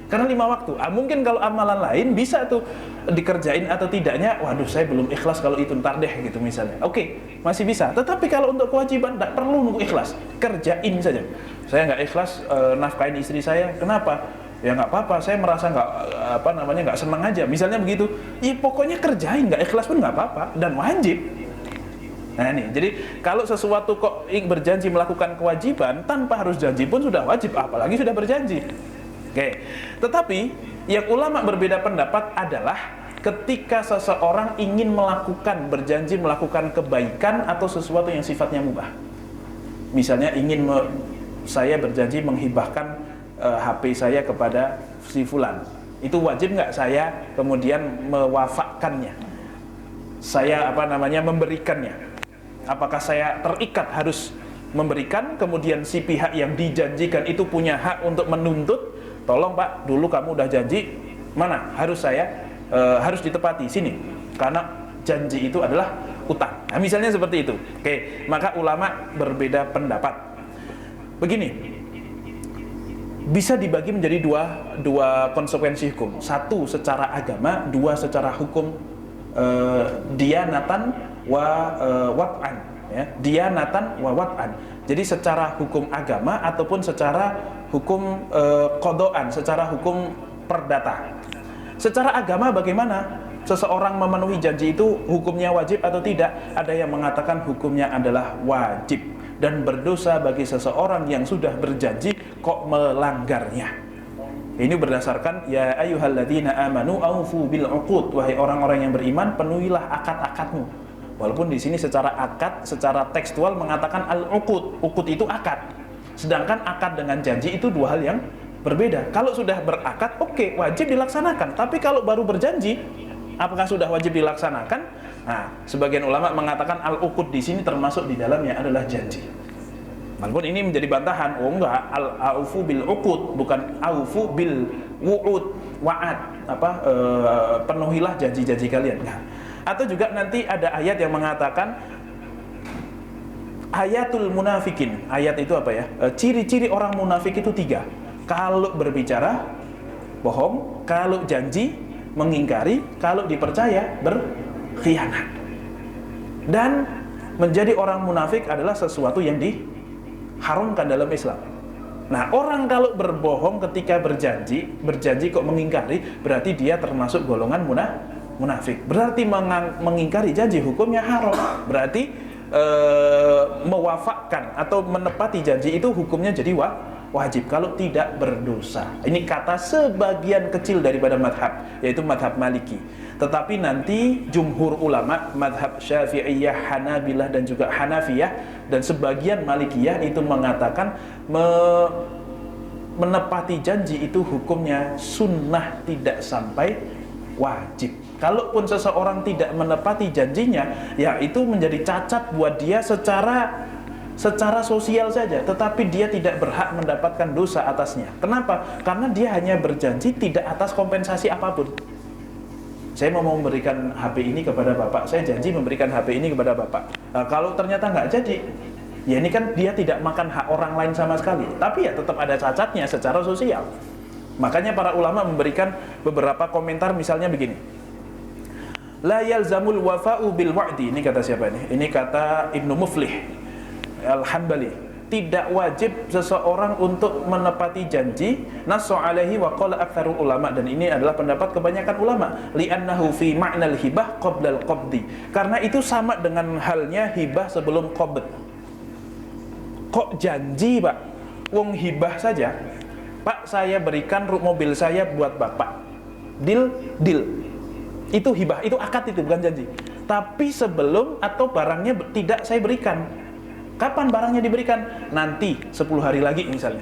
Karena 5 waktu. Mungkin kalau amalan lain bisa tuh dikerjain atau tidaknya. Waduh, saya belum ikhlas kalau itu, ntar deh gitu misalnya. Oke, masih bisa. Tetapi kalau untuk kewajiban nggak perlu nunggu ikhlas, kerjain saja. Saya nggak ikhlas nafkahin istri saya. Kenapa? Ya nggak apa-apa. Saya merasa nggak senang aja. Misalnya begitu. Ya pokoknya kerjain, nggak ikhlas pun nggak apa-apa dan wajib. Nah ini, jadi kalau sesuatu kok berjanji melakukan kewajiban tanpa harus janji pun sudah wajib, apalagi sudah berjanji. Oke. Tetapi yang ulama berbeda pendapat adalah ketika seseorang ingin berjanji melakukan kebaikan atau sesuatu yang sifatnya mubah. Misalnya saya berjanji menghibahkan HP saya kepada si fulan. Itu wajib nggak saya kemudian mewafakkannya? Saya memberikannya? Apakah saya terikat harus memberikan, kemudian si pihak yang dijanjikan itu punya hak untuk menuntut, tolong Pak, dulu kamu udah janji, mana harus harus ditepati sini, karena janji itu adalah utang. Nah, misalnya seperti itu. Oke, maka ulama berbeda pendapat. Begini, bisa dibagi menjadi dua konsekuensi hukum. Satu secara agama, dua secara hukum dianatan wat'an, ya, dianatan wa wat'an. Jadi secara hukum agama ataupun secara hukum qodoan, secara hukum perdata. Secara agama bagaimana? Seseorang memenuhi janji itu hukumnya wajib atau tidak? Ada yang mengatakan hukumnya adalah wajib dan berdosa bagi seseorang yang sudah berjanji kok melanggarnya. Ini berdasarkan ya ayyuhalladzina amanu aufu bil uqud, wahai orang-orang yang beriman, penuhilah akad-akadmu. Walaupun di sini secara akad, secara tekstual mengatakan al-uqud. Uqud itu akad. Sedangkan akad dengan janji itu dua hal yang berbeda. Kalau sudah berakad, oke, wajib dilaksanakan. Tapi kalau baru berjanji, apakah sudah wajib dilaksanakan? Nah, sebagian ulama mengatakan al-uqud di sini termasuk di dalamnya adalah janji. Walaupun ini menjadi bantahan, oh enggak, al-aufu bil uqud, bukan aufu bil wu'ud, wa'ad, penuhilah janji-janji kalian. Nah, atau juga nanti ada ayat yang mengatakan ayatul munafikin. Ayat itu apa ya? Ciri-ciri orang munafik itu 3. Kalau berbicara bohong, kalau janji mengingkari, kalau dipercaya berkhianat. Dan menjadi orang munafik adalah sesuatu yang diharamkan dalam Islam. Nah, orang kalau berbohong ketika berjanji kok mengingkari, berarti dia termasuk golongan munafik. Berarti mengingkari janji hukumnya haram. Berarti mewafakkan atau menepati janji itu hukumnya jadi wajib kalau tidak berdosa. Ini kata sebagian kecil daripada madhab, yaitu madhab Maliki. Tetapi nanti jumhur ulama, madhab Syafi'iyah, Hanabilah dan juga Hanafiyah dan sebagian Malikiyah itu mengatakan menepati janji itu hukumnya sunnah, tidak sampai wajib. Kalaupun seseorang tidak menepati janjinya, ya itu menjadi cacat buat dia secara sosial saja, tetapi dia tidak berhak mendapatkan dosa atasnya. Kenapa? Karena dia hanya berjanji tidak atas kompensasi apapun. Saya mau memberikan HP ini kepada bapak, saya janji memberikan HP ini kepada bapak. Nah, kalau ternyata nggak jadi, ya ini kan dia tidak makan hak orang lain sama sekali, tapi ya tetap ada cacatnya secara sosial. Makanya para ulama memberikan beberapa komentar, misalnya begini: la yalzamul wafa'u bil wa'di. Ini kata siapa ini? Ini kata Ibnu Muflih Al-Hanbali. Tidak wajib seseorang untuk menepati janji, nasu alaihi wa qala aktsarul ulama, dan ini adalah pendapat kebanyakan ulama, li'annahu fi ma'nal hibah qabla al-qabdi. Karena itu sama dengan halnya hibah sebelum qabd. Kok janji, Pak? Wong hibah saja. Pak, saya berikan mobil saya buat Bapak. Deal. Itu hibah, itu akad, itu bukan janji. Tapi sebelum atau barangnya tidak saya berikan. Kapan barangnya diberikan? Nanti 10 hari lagi misalnya.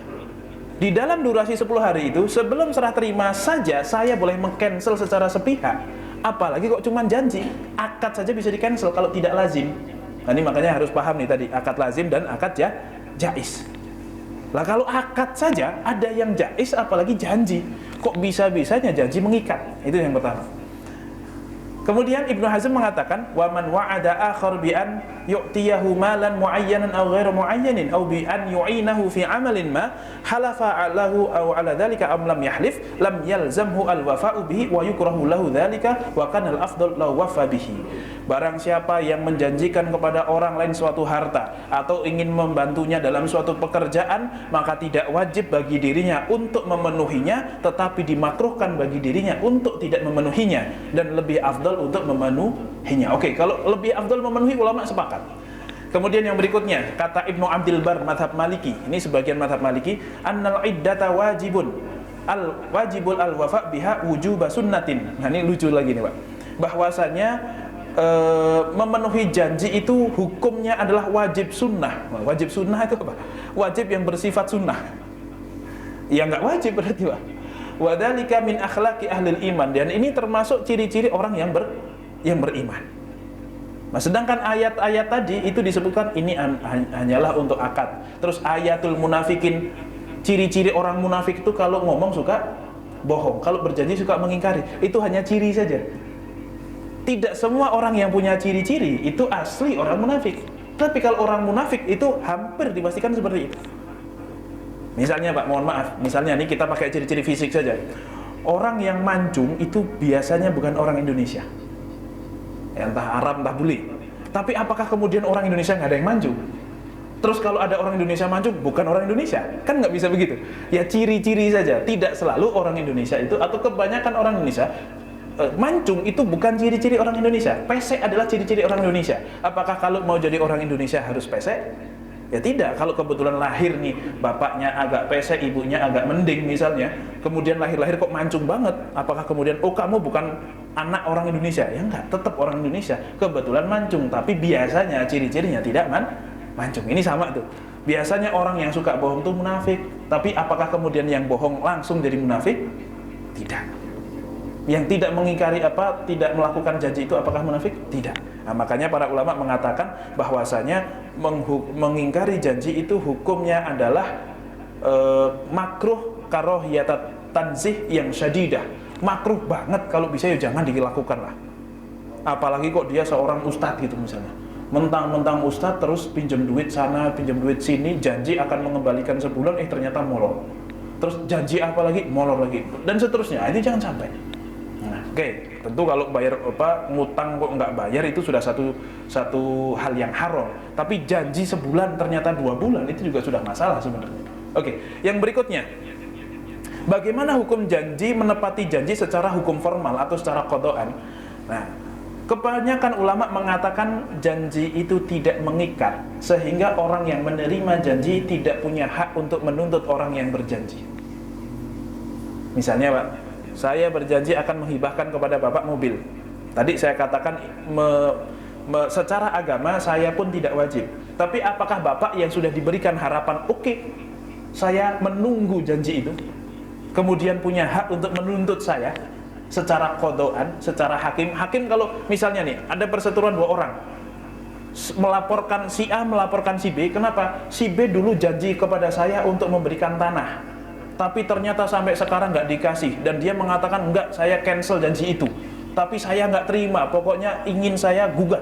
Di dalam durasi 10 hari itu, sebelum serah terima saja saya boleh meng-cancel secara sepihak. Apalagi kok cuma janji. Akad saja bisa di-cancel kalau tidak lazim. Nah, ini makanya harus paham nih tadi, akad lazim dan akad jaiz. Lah kalau akad saja ada yang jaiz, apalagi janji. Kok bisa-bisanya janji mengikat? Itu yang pertama. Kemudian Ibnu Hazm mengatakan, wa man wa'ada akhar bi an yu'tiyahu malan muayyanan aw ghairu muayyanin aw bi an yu'inahu fi amalin ma halafa lahu aw ala dzalika am lam yahlif lam yalzamhu al wafa'u bihi wa yukrahu lahu dzalika wa kana al afdal law wafa bihi. Barang siapa yang menjanjikan kepada orang lain suatu harta atau ingin membantunya dalam suatu pekerjaan, maka tidak wajib bagi dirinya untuk memenuhinya, tetapi dimakruhkan bagi dirinya untuk tidak memenuhinya, dan lebih afdal untuk memenuhinya. Oke, kalau lebih afdal memenuhi, ulama sepakat. Kemudian yang berikutnya, kata Ibnu Abdil Bar, madhab Maliki, ini sebagian madhab Maliki, annal iddata wajibul al-wafa biha wujuba sunnatin. Nah, ini lucu lagi nih, Pak. Bahwasanya memenuhi janji itu hukumnya adalah wajib sunnah. Wajib sunnah itu apa? Wajib yang bersifat sunnah. Ya nggak wajib berarti, Pak. Wadzalika min akhlaqi ahlil iman, dan ini termasuk ciri-ciri orang yang beriman. Nah, sedangkan ayat-ayat tadi itu disebutkan ini hanyalah untuk akad. Terus ayatul munafikin, ciri-ciri orang munafik itu kalau ngomong suka bohong, kalau berjanji suka mengingkari. Itu hanya ciri saja. Tidak semua orang yang punya ciri-ciri itu asli orang munafik. Tapi kalau orang munafik itu hampir dipastikan seperti itu. Misalnya, Pak, mohon maaf, misalnya nih kita pakai ciri-ciri fisik saja. Orang yang mancung itu biasanya bukan orang Indonesia, ya, entah Arab, entah bule. Tapi apakah kemudian orang Indonesia nggak ada yang mancung? Terus kalau ada orang Indonesia mancung, bukan orang Indonesia? Kan nggak bisa begitu. Ya ciri-ciri saja. Tidak selalu orang Indonesia itu, atau kebanyakan orang Indonesia, mancung itu bukan ciri-ciri orang Indonesia. Pesek adalah ciri-ciri orang Indonesia. Apakah kalau mau jadi orang Indonesia harus pesek? Ya tidak. Kalau kebetulan lahir nih, bapaknya agak pesek, ibunya agak mending misalnya, kemudian lahir-lahir kok mancung banget, apakah kemudian, oh kamu bukan anak orang Indonesia? Ya enggak, tetap orang Indonesia, kebetulan mancung, tapi biasanya ciri-cirinya tidak mancung. Ini sama tuh. Biasanya orang yang suka bohong tuh munafik. Tapi apakah kemudian yang bohong langsung jadi munafik? Tidak. Yang tidak mengingkari tidak melakukan janji itu apakah munafik? Tidak. Nah, makanya para ulama mengatakan bahwasanya mengingkari janji itu hukumnya adalah makruh karohiyatat tanzih yang syadidah. Makruh banget, kalau bisa ya jangan dilakukan lah. Apalagi kok dia seorang ustadz gitu misalnya, mentang-mentang ustadz terus pinjam duit sana, pinjam duit sini, janji akan mengembalikan sebulan, ternyata molor. Terus janji apa lagi? Molor lagi. Dan seterusnya. Ini jangan sampai. Nah, oke, tentu kalau bayar ngutang kok nggak bayar itu sudah satu hal yang haram. Tapi janji sebulan ternyata 2 bulan itu juga sudah masalah sebenarnya. Oke, yang berikutnya, bagaimana hukum janji, menepati janji secara hukum formal atau secara qada'an? Nah, kebanyakan ulama mengatakan janji itu tidak mengikat, sehingga orang yang menerima janji tidak punya hak untuk menuntut orang yang berjanji. Misalnya, Pak, saya berjanji akan menghibahkan kepada Bapak mobil. Tadi saya katakan secara agama saya pun tidak wajib. Tapi apakah Bapak yang sudah diberikan harapan, oke, saya menunggu janji itu, kemudian punya hak untuk menuntut saya secara kodoan, secara hakim kalau misalnya nih ada perseteruan dua orang melaporkan si A melaporkan si B, kenapa? Si B dulu janji kepada saya untuk memberikan tanah, tapi ternyata sampai sekarang nggak dikasih, dan dia mengatakan enggak, saya cancel janji itu, tapi saya nggak terima, pokoknya ingin saya gugat.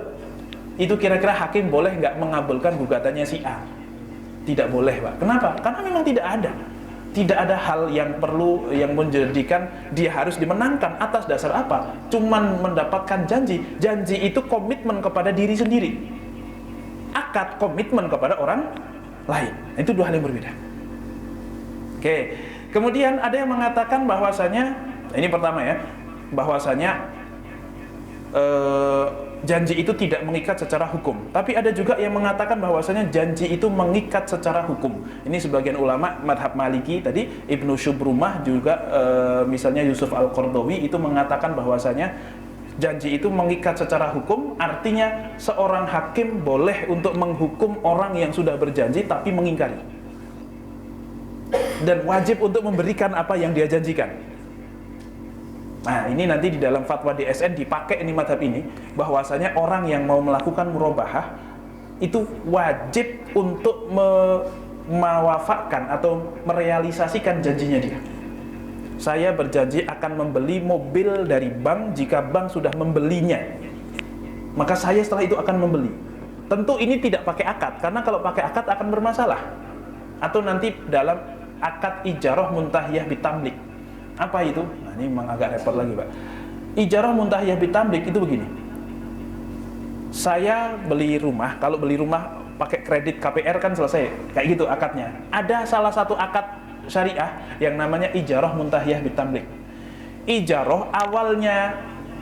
Itu kira-kira hakim boleh nggak mengabulkan gugatannya si A? Tidak boleh, Pak. Kenapa? Karena memang tidak ada hal yang perlu yang menjadikan dia harus dimenangkan atas dasar apa? Cuman mendapatkan janji. Janji itu komitmen kepada diri sendiri. Akad komitmen kepada orang lain. Itu dua hal yang berbeda. Oke. Kemudian ada yang mengatakan bahwasanya, ini pertama ya, bahwasanya janji itu tidak mengikat secara hukum. Tapi ada juga yang mengatakan bahwasanya janji itu mengikat secara hukum. Ini sebagian ulama madhab Maliki tadi, Ibnu Syubrumah juga misalnya Yusuf Al-Qardawi itu mengatakan bahwasanya janji itu mengikat secara hukum, artinya seorang hakim boleh untuk menghukum orang yang sudah berjanji tapi mengingkari, dan wajib untuk memberikan apa yang dia janjikan. Nah, ini nanti di dalam fatwa DSN dipakai ini madhab ini, bahwasanya orang yang mau melakukan murabahah itu wajib untuk mewafakkan atau merealisasikan janjinya dia. Saya berjanji akan membeli mobil dari bank jika bank sudah membelinya, maka saya setelah itu akan membeli. Tentu ini tidak pakai akad, karena kalau pakai akad akan bermasalah. Atau nanti dalam akad ijarah muntahiyah bitamlik. Apa itu? Nah, ini memang agak repot lagi, Pak. Ijarah muntahiyah bitamlik itu begini. Saya beli rumah, kalau beli rumah pakai kredit KPR kan selesai, kayak gitu akadnya. Ada salah satu akad syariah yang namanya ijarah muntahiyah bitamlik. Ijarah awalnya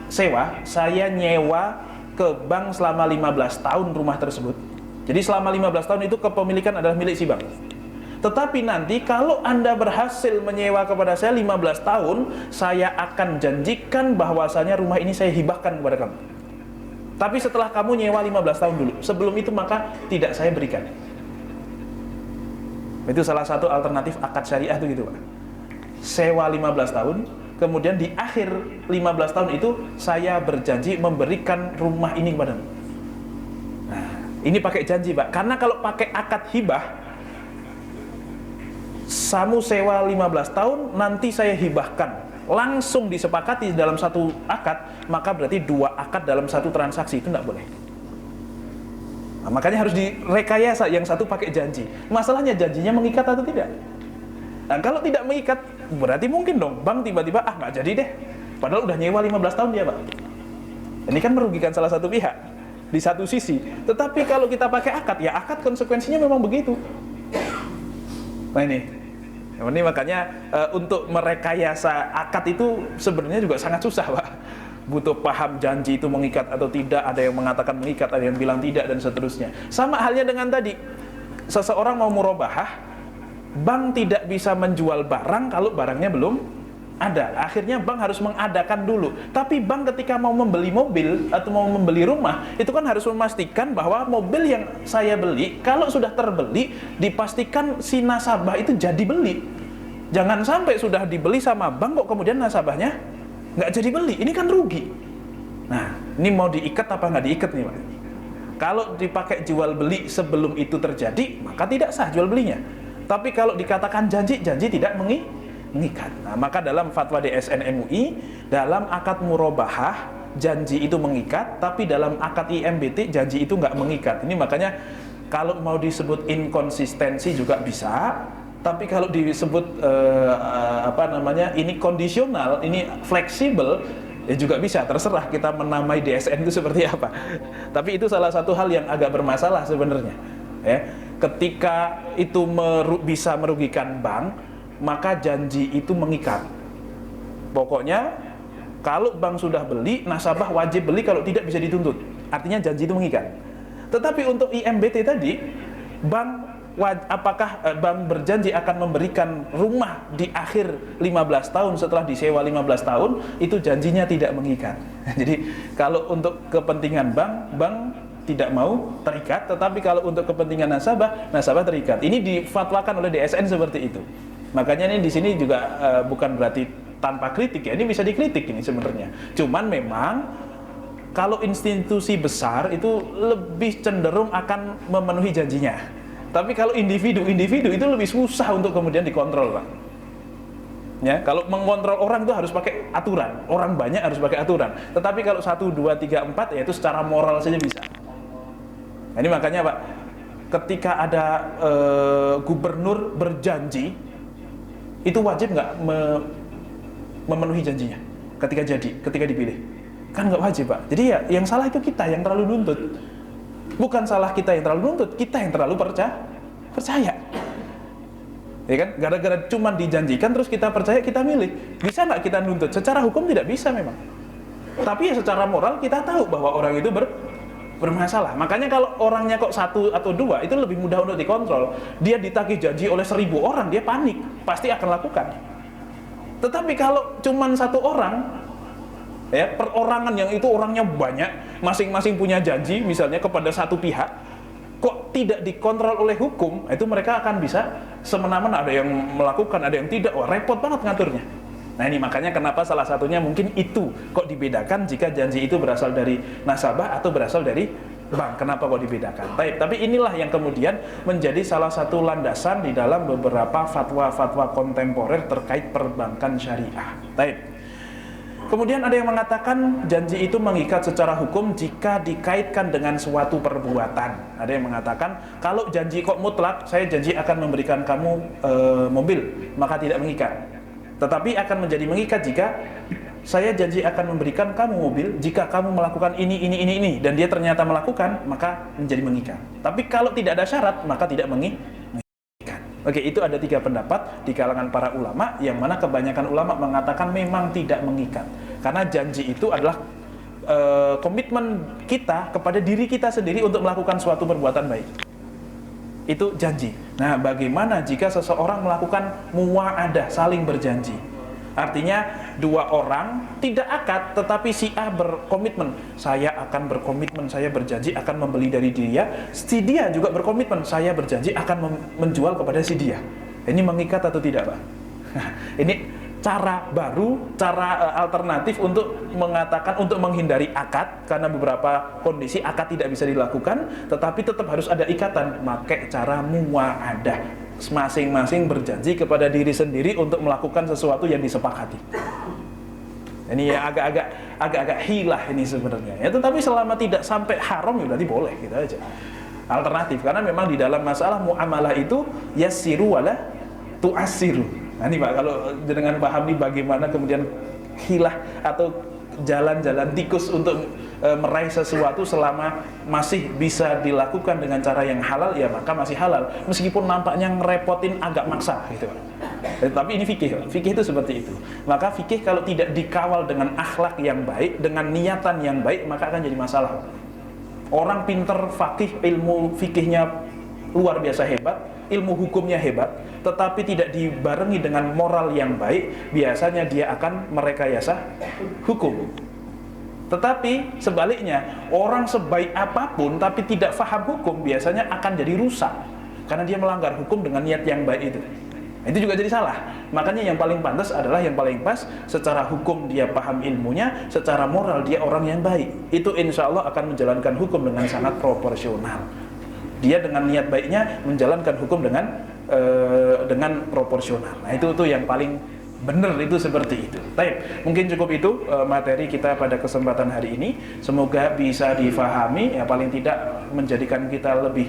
sewa, saya nyewa ke bank selama 15 tahun rumah tersebut. Jadi selama 15 tahun itu kepemilikan adalah milik si bank. Tetapi nanti kalau Anda berhasil menyewa kepada saya 15 tahun, saya akan janjikan bahwasanya rumah ini saya hibahkan kepada kamu. Tapi setelah kamu nyewa 15 tahun dulu, sebelum itu maka tidak saya berikan. Itu salah satu alternatif akad syariah itu gitu, Pak. Sewa 15 tahun, kemudian di akhir 15 tahun itu saya berjanji memberikan rumah ini kepadamu. Nah, ini pakai janji, Pak. Karena kalau pakai akad hibah, kamu sewa 15 tahun, nanti saya hibahkan, langsung disepakati dalam satu akad, maka berarti dua akad dalam satu transaksi, itu tidak boleh. Nah, makanya harus direkayasa, yang satu pakai janji. Masalahnya janjinya mengikat atau tidak? Nah, kalau tidak mengikat, berarti mungkin dong bank tiba-tiba nggak jadi deh, padahal udah nyewa 15 tahun dia, Pak. Ini kan merugikan salah satu pihak di satu sisi. Tetapi kalau kita pakai akad, ya akad konsekuensinya memang begitu. Nah, ini makanya untuk merekayasa akad itu sebenarnya juga sangat susah, Pak. Butuh paham janji itu mengikat atau tidak, ada yang mengatakan mengikat, ada yang bilang tidak, dan seterusnya. Sama halnya dengan tadi, seseorang mau murabahah, bank tidak bisa menjual barang kalau barangnya belum ada. Akhirnya bank harus mengadakan dulu. Tapi bank ketika mau membeli mobil atau mau membeli rumah, itu kan harus memastikan bahwa mobil yang saya beli, kalau sudah terbeli, dipastikan si nasabah itu jadi beli. Jangan sampai sudah dibeli sama bank kok kemudian nasabahnya nggak jadi beli, ini kan rugi. Nah, ini mau diikat apa nggak diikat nih, Pak? Kalau dipakai jual beli sebelum itu terjadi, maka tidak sah jual belinya. Tapi kalau dikatakan janji tidak mengikat. Nah, maka dalam fatwa DSN MUI, dalam akad murabahah janji itu mengikat, tapi dalam akad IMBT janji itu nggak mengikat. Ini makanya kalau mau disebut inkonsistensi juga bisa. Tapi kalau disebut ini kondisional, ini fleksibel, ya juga bisa, terserah kita menamai DSN itu seperti apa. Tapi itu salah satu hal yang agak bermasalah sebenarnya. Ya, ketika itu bisa merugikan bank, maka janji itu mengikat. Pokoknya kalau bank sudah beli, nasabah wajib beli, kalau tidak bisa dituntut. Artinya janji itu mengikat. Tetapi untuk IMBT tadi, apakah bank berjanji akan memberikan rumah di akhir 15 tahun setelah disewa 15 tahun, itu janjinya tidak mengikat. Jadi kalau untuk kepentingan bank tidak mau terikat, tetapi kalau untuk kepentingan nasabah terikat. Ini difatwakan oleh DSN seperti itu. Makanya ini di sini juga bukan berarti tanpa kritik ya, ini bisa dikritik ini sebenarnya. Cuman memang kalau institusi besar itu lebih cenderung akan memenuhi janjinya. Tapi kalau individu itu lebih susah untuk kemudian dikontrol, Pak. Ya, kalau mengontrol orang itu harus pakai aturan, orang banyak harus pakai aturan. Tetapi kalau 1, 2, 3, 4 ya itu secara moral saja bisa. Nah, ini makanya Pak, ketika ada gubernur berjanji, itu wajib nggak memenuhi janjinya ketika dipilih? Kan nggak wajib, Pak. Jadi ya yang salah itu kita yang terlalu nuntut. Bukan salah kita yang terlalu nuntut, kita yang terlalu percaya. Ya kan? Gara-gara cuma dijanjikan terus kita percaya, kita milih. Bisa nggak kita nuntut? Secara hukum tidak bisa memang. Tapi ya secara moral kita tahu bahwa orang itu bermasalah. Makanya kalau orangnya kok 1 atau 2 itu lebih mudah untuk dikontrol. Dia ditagih janji oleh 1000 orang, dia panik, pasti akan lakukan. Tetapi kalau cuma 1 orang, ya, perorangan yang itu orangnya banyak, masing-masing punya janji misalnya kepada satu pihak, kok tidak dikontrol oleh hukum, itu mereka akan bisa semena-mena, ada yang melakukan, ada yang tidak. Wah, repot banget ngaturnya. Nah, ini makanya kenapa salah satunya mungkin itu kok dibedakan jika janji itu berasal dari nasabah atau berasal dari bank. Kenapa kok dibedakan? Tapi inilah yang kemudian menjadi salah satu landasan di dalam beberapa fatwa-fatwa kontemporer terkait perbankan syariah. Kemudian ada yang mengatakan janji itu mengikat secara hukum jika dikaitkan dengan suatu perbuatan. Ada yang mengatakan kalau janji kok mutlak, saya janji akan memberikan kamu mobil, maka tidak mengikat. Tetapi akan menjadi mengikat jika saya janji akan memberikan kamu mobil jika kamu melakukan ini, dan dia ternyata melakukan, maka menjadi mengikat. Tapi kalau tidak ada syarat, maka tidak mengikat. Oke, itu ada 3 pendapat di kalangan para ulama, yang mana kebanyakan ulama mengatakan memang tidak mengikat. Karena janji itu adalah komitmen kita kepada diri kita sendiri untuk melakukan suatu perbuatan baik. Itu janji. Nah, bagaimana jika seseorang melakukan muwa'adah, saling berjanji? Artinya 2 orang tidak akad, tetapi si A berkomitmen, saya akan berkomitmen, saya berjanji akan membeli dari dia. Si dia juga berkomitmen, saya berjanji akan menjual kepada si dia. Ini mengikat atau tidak, Pak? Ini cara baru, cara alternatif untuk mengatakan, untuk menghindari akad, karena beberapa kondisi akad tidak bisa dilakukan, tetapi tetap harus ada ikatan, pakai cara muwa'adah. Masing-masing berjanji kepada diri sendiri untuk melakukan sesuatu yang disepakati. Ini ya agak-agak hilah ini sebenarnya. Ya, tetapi selama tidak sampai haram ya berarti boleh, gitu aja. Alternatif, karena memang di dalam masalah muamalah itu yassiru wala tu'assiru. Nah, ini Pak, kalau dengan paham nih bagaimana kemudian hilah atau jalan-jalan tikus untuk meraih sesuatu selama masih bisa dilakukan dengan cara yang halal, ya maka masih halal, meskipun nampaknya ngerepotin, agak maksa gitu. Tapi ini fikih itu seperti itu. Maka fikih kalau tidak dikawal dengan akhlak yang baik, dengan niatan yang baik, maka akan jadi masalah. Orang pinter fakih, ilmu fikihnya luar biasa hebat, ilmu hukumnya hebat, tetapi tidak dibarengi dengan moral yang baik, biasanya dia akan merekayasa hukum. Tetapi sebaliknya, orang sebaik apapun tapi tidak faham hukum, biasanya akan jadi rusak, karena dia melanggar hukum dengan niat yang baik itu. Itu juga jadi salah. Makanya yang paling pantas adalah yang paling pas, secara hukum dia paham ilmunya, secara moral dia orang yang baik. Itu insya Allah akan menjalankan hukum dengan sangat proporsional. Dia dengan niat baiknya menjalankan hukum dengan proporsional. Nah, itu tuh yang paling benar, itu seperti itu. Baik, mungkin cukup itu materi kita pada kesempatan hari ini. Semoga bisa difahami, ya paling tidak menjadikan kita lebih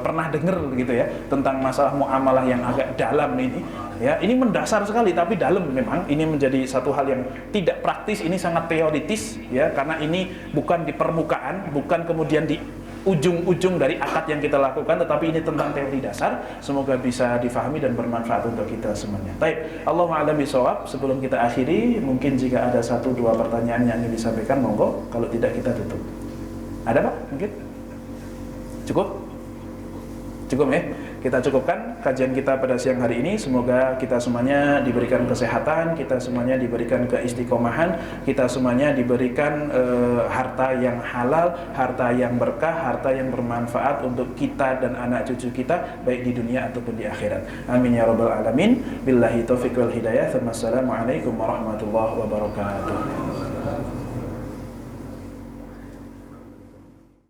pernah dengar gitu ya tentang masalah muamalah yang agak dalam ini. Ya, ini mendasar sekali tapi dalam memang. Ini menjadi satu hal yang tidak praktis, ini sangat teoritis ya, karena ini bukan di permukaan, bukan kemudian di ujung-ujung dari akad yang kita lakukan, tetapi ini tentang teori dasar. Semoga bisa difahami dan bermanfaat untuk kita semuanya. Baik, Allahumma a'lam bishawab. Sebelum kita akhiri, mungkin jika ada 1-2 pertanyaan yang ingin disampaikan, monggo. Kalau tidak kita tutup. Ada Pak? Mungkin? Cukup ya? Kita cukupkan kajian kita pada siang hari ini. Semoga kita semuanya diberikan kesehatan, kita semuanya diberikan keistiqomahan, kita semuanya diberikan harta yang halal, harta yang berkah, harta yang bermanfaat untuk kita dan anak cucu kita, baik di dunia ataupun di akhirat. Amin ya rabbal alamin. Billahi taufiq wal hidayah. Assalamualaikum warahmatullahi wabarakatuh.